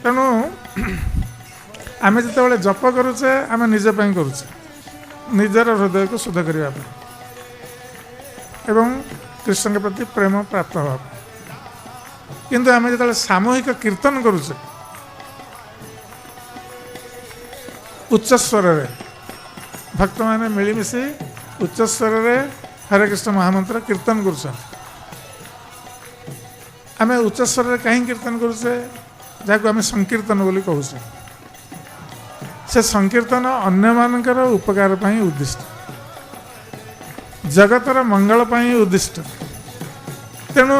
तेणु आमे जिते जप करुचे आमे निजे करुचे निजर हृदय को शुद्ध करने एवं कृष्ण के प्रति प्रेम प्राप्त हवा किंतु आमे जिते सामूहिक कीर्तन करुचे उच्च स्वर रे भक्त माने मिलमिशि उच्च स्वर रे हरे कृष्ण महामंत्र कीर्तन करुछन आमे उच्च स्वर रे कहीं कीर्तन करुचे जहाँ आम संकीर्तन बोली कहूचे से संकीर्तन अन्य मानकर उपकार पाई उद्दिष्ट जगतर मंगल पाई उद्दिष्ट तेणु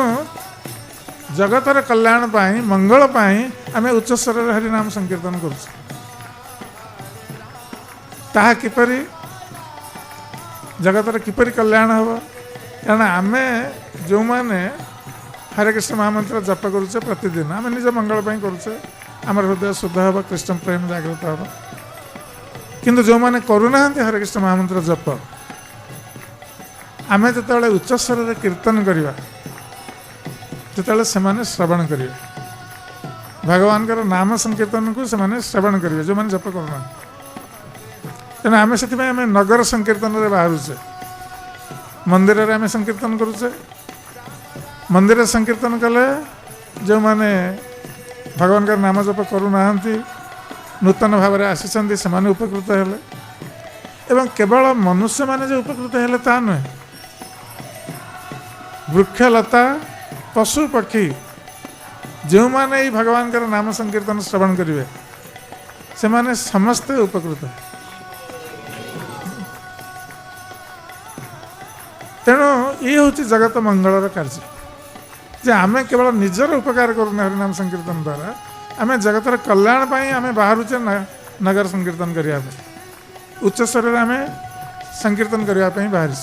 जगतर कल्याण पाई मंगल पाई आम उच्च स्वर रे हरि नाम संकीर्तन करुचे ताहा किपरि जगतर किपरि कल्याण हम कारण आमे जो माने हरे कृष्ण महामंत्र जप करुचे प्रतिदिन आम निज मंगल पाई करुचे आम हृदय शुद्ध हम कृष्ण प्रेम जागृत हम किंतु जो माने करूना हरे कृष्ण महामंत्र जप आमे जिते उच्च स्वर रे कीर्तन करवा जिते से श्रवण करेंगे भगवान का नाम संकीर्तन को से श्रवण करेंगे जो मैंने जप करूना तेना आम से नगर संकीर्तन रे बाहरुचे मंदिर रे आम संकीर्तन करुचे मंदिर संकीर्तन कले जो माने भगवान का नाम जप करूना नूतन भाव में आसी से उपकृत हेले एवं केवल मनुष्य माने जो उपकृत हेले ता नुहे वृक्षलता पशु पक्षी जो माने भगवान का नाम संकीर्तन श्रवण करेंगे से माने समस्ते उपकृत तेणु ये हूँ जगत मंगलर कार्य जे आमे केवल निजर उपकार करूना हरिनाम संकीर्तन द्वारा आम जगतर कल्याण पाई आम बाहरुचे नगर संकीर्तन करने उच्च स्वर आम संकीर्तन करने बाहरी